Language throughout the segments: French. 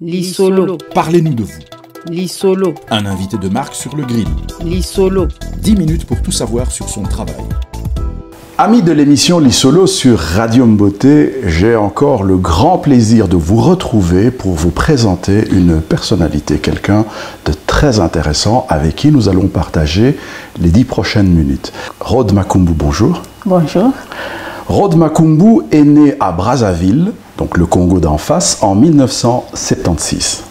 Lisolo. Parlez-nous de vous. Lisolo. Un invité de marque sur le grill. Lisolo. 10 minutes pour tout savoir sur son travail. Amis de l'émission Lisolo sur Radio Mboté, j'ai encore le grand plaisir de vous retrouver pour vous présenter une personnalité, quelqu'un de très intéressant avec qui nous allons partager les 10 prochaines minutes. Rod Makumbu, bonjour. Bonjour. Rod Makumbu est né à Brazzaville, donc le Congo d'en face, en 1976.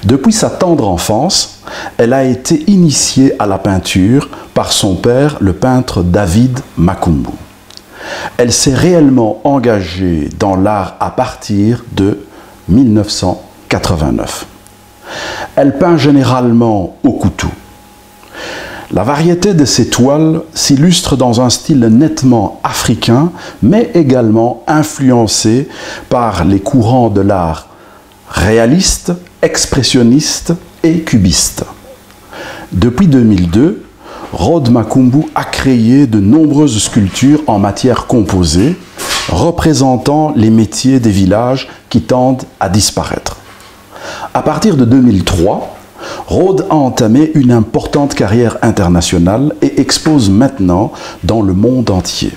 Depuis sa tendre enfance, elle a été initiée à la peinture par son père, le peintre David Makumbu. Elle s'est réellement engagée dans l'art à partir de 1989. Elle peint généralement au couteau. La variété de ses toiles s'illustre dans un style nettement africain, mais également influencé par les courants de l'art réaliste, expressionniste et cubiste. Depuis 2002, Rod Makumbu a créé de nombreuses sculptures en matière composée, représentant les métiers des villages qui tendent à disparaître. À partir de 2003, Rod a entamé une importante carrière internationale et expose maintenant dans le monde entier.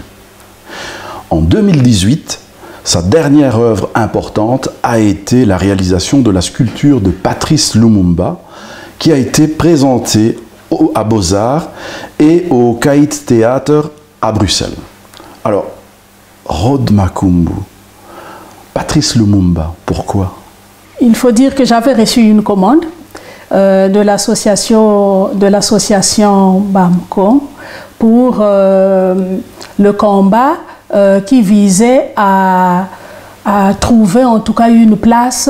En 2018, sa dernière œuvre importante a été la réalisation de la sculpture de Patrice Lumumba, qui a été présentée à Beaux-Arts et au Kait Theater à Bruxelles. Alors, Rod Makumbu, Patrice Lumumba, pourquoi? Il faut dire que j'avais reçu une commande de l'association BAMCO pour le combat qui visait à trouver en tout cas une place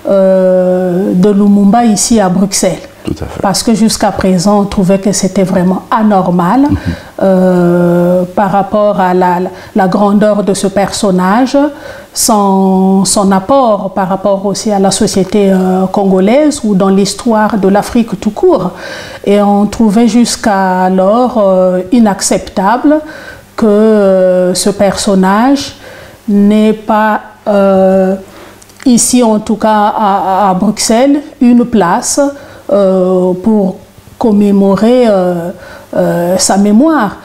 de Lumumba ici à Bruxelles. Tout à fait. Parce que jusqu'à présent, on trouvait que c'était vraiment anormal par rapport à la grandeur de ce personnage, son apport par rapport aussi à la société congolaise ou dans l'histoire de l'Afrique tout court. Et on trouvait jusqu'alors inacceptable que ce personnage n'ait pas, ici en tout cas à Bruxelles, une place pour commémorer sa mémoire.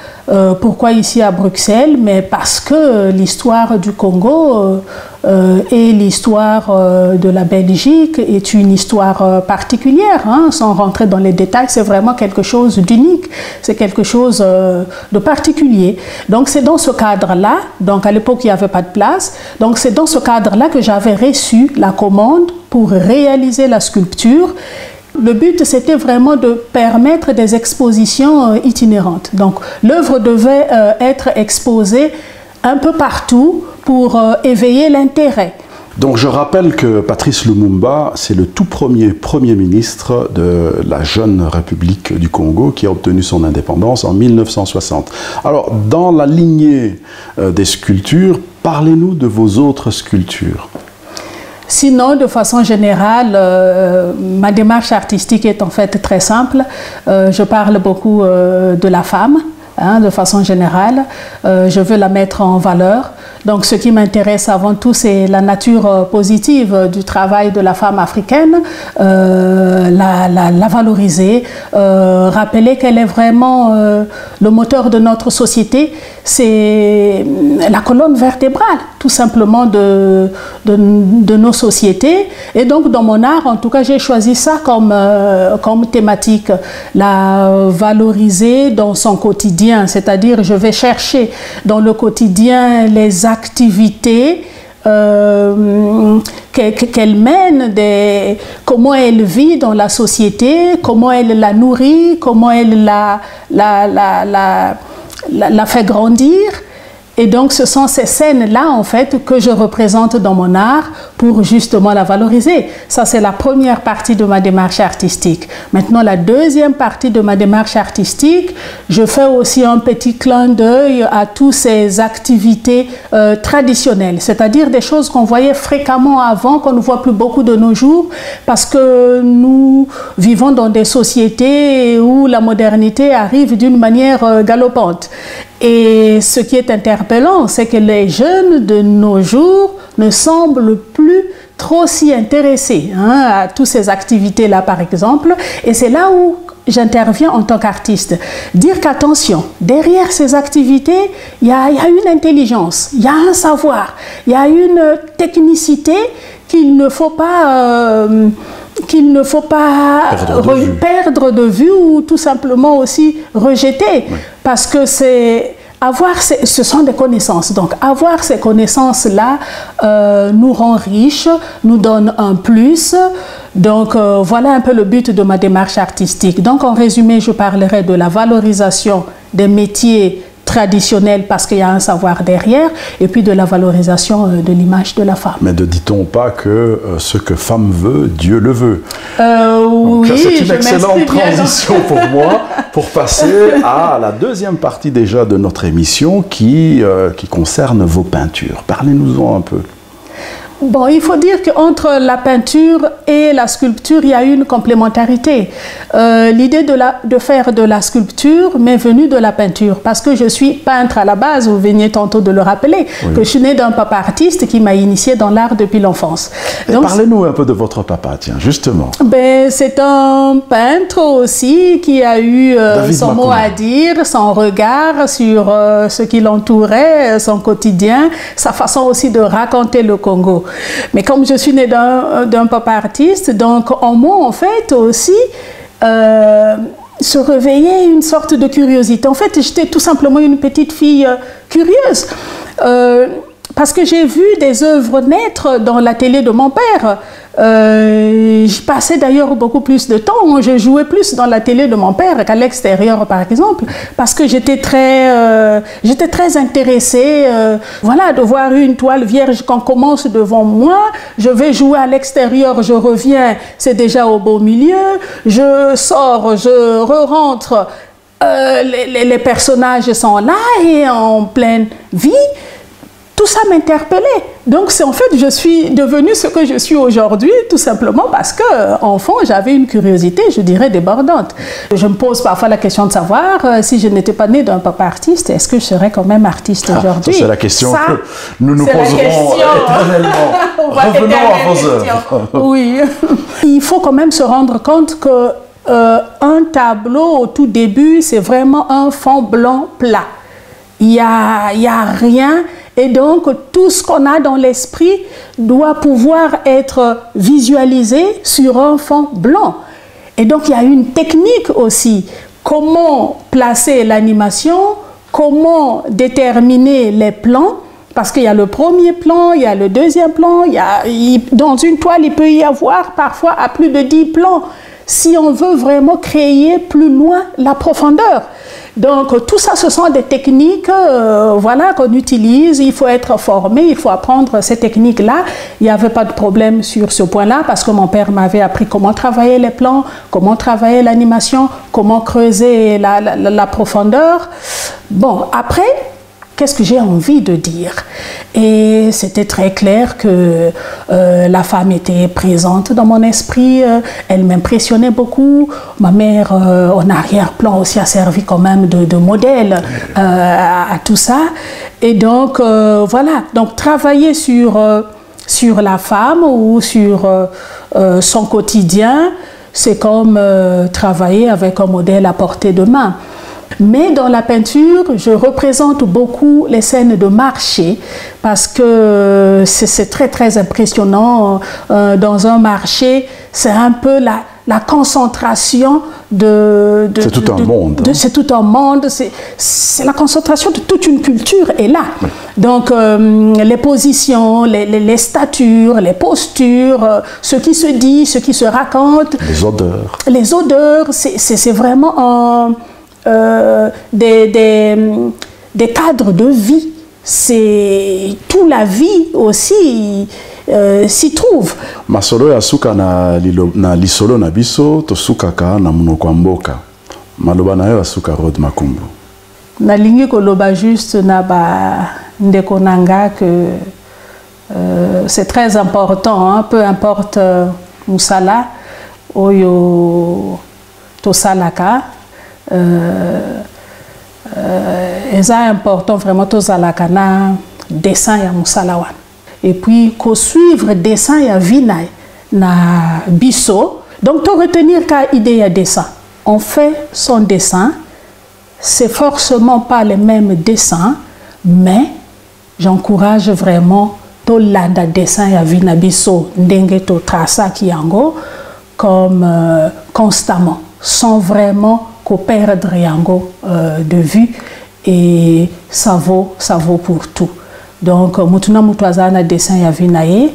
Pourquoi ici à Bruxelles? Mais parce que l'histoire du Congo et l'histoire de la Belgique est une histoire particulière, hein, sans rentrer dans les détails. C'est vraiment quelque chose d'unique, c'est quelque chose de particulier. Donc c'est dans ce cadre-là, donc à l'époque il n'y avait pas de place, donc c'est dans ce cadre-là que j'avais reçu la commande pour réaliser la sculpture. Le but, c'était vraiment de permettre des expositions itinérantes. Donc, l'œuvre devait être exposée un peu partout pour éveiller l'intérêt. Donc, je rappelle que Patrice Lumumba, c'est le tout premier Premier ministre de la jeune République du Congo qui a obtenu son indépendance en 1960. Alors, dans la lignée des sculptures, parlez-nous de vos autres sculptures. Sinon, de façon générale, ma démarche artistique est en fait très simple. Je parle beaucoup de la femme, hein, de façon générale. Je veux la mettre en valeur. Donc, ce qui m'intéresse avant tout, c'est la nature positive du travail de la femme africaine, la valoriser, rappeler qu'elle est vraiment le moteur de notre société. C'est la colonne vertébrale, tout simplement, de nos sociétés. Et donc, dans mon art, en tout cas, j'ai choisi ça comme thématique. La valoriser dans son quotidien, c'est-à-dire je vais chercher dans le quotidien les activités qu'elle mène, comment elle vit dans la société, comment elle la nourrit, comment elle la fait grandir. Et donc, ce sont ces scènes-là, en fait, que je représente dans mon art pour justement la valoriser. Ça, c'est la première partie de ma démarche artistique. Maintenant, la deuxième partie de ma démarche artistique, je fais aussi un petit clin d'œil à toutes ces activités traditionnelles, c'est-à-dire des choses qu'on voyait fréquemment avant, qu'on ne voit plus beaucoup de nos jours, parce que nous vivons dans des sociétés où la modernité arrive d'une manière galopante. Et ce qui est interpellant, c'est que les jeunes de nos jours ne semblent plus trop s'y intéresser à toutes ces activités-là, par exemple. Et c'est là où j'interviens en tant qu'artiste. Dire qu'attention, derrière ces activités, il y a une intelligence, il y a un savoir, il y a une technicité qu'il ne faut pas perdre de vue ou tout simplement aussi rejeter. Oui. Parce que ce sont des connaissances. Donc, avoir ces connaissances-là nous rend riches, nous donne un plus. Donc, voilà un peu le but de ma démarche artistique. Donc, en résumé, je parlerai de la valorisation des métiers traditionnels parce qu'il y a un savoir derrière, et puis de la valorisation de l'image de la femme. Mais ne dit-on pas que ce que femme veut, Dieu le veut? Oui, c'est une excellente transition pour moi, pour passer à la deuxième partie déjà de notre émission qui concerne vos peintures. Parlez-nous-en un peu. Bon, il faut dire qu'entre la peinture et la sculpture, il y a une complémentarité. L'idée de faire de la sculpture m'est venue de la peinture, parce que je suis peintre à la base, vous veniez tantôt de le rappeler, oui. Que je suis née d'un papa artiste qui m'a initiée dans l'art depuis l'enfance. Parlez-nous un peu de votre papa, tiens, justement. C'est un peintre aussi qui a eu son mot à dire, son regard sur ce qui l'entourait, son quotidien, sa façon aussi de raconter le Congo. Mais comme je suis née d'un papa artiste, donc en moi, en fait, aussi, se réveillait une sorte de curiosité. En fait, j'étais tout simplement une petite fille curieuse. Parce que j'ai vu des œuvres naître dans l'atelier de mon père. J'y passais d'ailleurs beaucoup plus de temps. Je jouais plus dans l'atelier de mon père qu'à l'extérieur, par exemple, parce que j'étais très intéressée. Voilà, de voir une toile vierge qu'on commence devant moi. Je vais jouer à l'extérieur, je reviens, c'est déjà au beau milieu. Je sors, je re-rentre. Les personnages sont là et en pleine vie. Tout ça m'interpellait. Donc, en fait, je suis devenue ce que je suis aujourd'hui, tout simplement parce que, enfant, j'avais une curiosité, je dirais, débordante. Je me pose parfois la question de savoir si je n'étais pas née d'un papa artiste, est-ce que je serais quand même artiste aujourd'hui? C'est la question que nous nous poserons éternellement. Revenons à vos œuvres. Oui. Il faut quand même se rendre compte que un tableau, au tout début, c'est vraiment un fond blanc plat. Il y a rien. Et donc, tout ce qu'on a dans l'esprit doit pouvoir être visualisé sur un fond blanc. Et donc, il y a une technique aussi. Comment placer l'animation, comment déterminer les plans, parce qu'il y a le premier plan, il y a le deuxième plan, dans une toile, il peut y avoir parfois à plus de 10 plans, si on veut vraiment créer plus loin la profondeur. Donc, tout ça, ce sont des techniques voilà, qu'on utilise. Il faut être formé, il faut apprendre ces techniques-là. Il n'y avait pas de problème sur ce point-là parce que mon père m'avait appris comment travailler les plans, comment travailler l'animation, comment creuser la profondeur. Bon, après, qu'est-ce que j'ai envie de dire? Et c'était très clair que la femme était présente dans mon esprit, elle m'impressionnait beaucoup. Ma mère, en arrière-plan aussi, a servi quand même de modèle à tout ça. Et donc, voilà, donc travailler sur la femme ou sur son quotidien, c'est comme travailler avec un modèle à portée de main. Mais dans la peinture, je représente beaucoup les scènes de marché parce que c'est très très impressionnant. Dans un marché, c'est un peu la concentration c'est tout un monde. C'est tout un monde, c'est la concentration de toute une culture est là. Oui. Donc les positions, les statures, les postures, ce qui se dit, ce qui se raconte. Les odeurs. Les odeurs, c'est vraiment des cadres de vie. C'est toute la vie aussi s'y trouve. Masolo ya suka na lisolo na biso to sukaka na munoko ya mboka. Maloba na yo ya suka Rod Makumbu. Nalingi koloba juste na ba ndeko nanga que c'est très important, hein, peu importe musala oyo to salaka. C'est important vraiment tozalaka na dessin ya musala wana. et puis qu'on suivre dessin ya vina na biso. Donc, to retenir qu'à idée ya dessin. On fait son dessin, c'est forcément pas le même dessin, mais j'encourage vraiment to landa dessin ya vina biso ndenge to traça ki yango comme constamment, sans vraiment qu'on perdre yango de vue, et ça vaut pour tout. Donc, mutuna mutwazana dessin ya vinaye,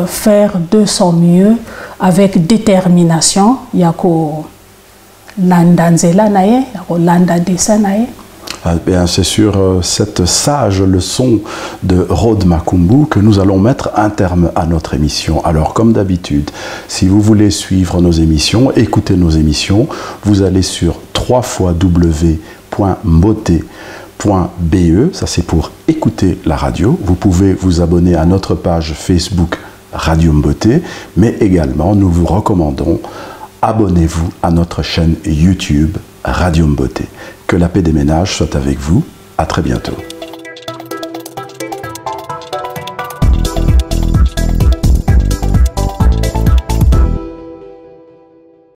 faire de son mieux avec détermination, yako landa nzela naye, yako landa dessin naye. Bien, c'est sur cette sage leçon de Rhodes Makumbu que nous allons mettre un terme à notre émission. Alors, comme d'habitude, si vous voulez suivre nos émissions, écouter nos émissions, vous allez sur www.mbote.be, ça c'est pour écouter la radio. Vous pouvez vous abonner à notre page Facebook Radio Mbote, mais également nous vous recommandons, abonnez-vous à notre chaîne YouTube Radio Mbote. Que la paix des ménages soit avec vous. À très bientôt.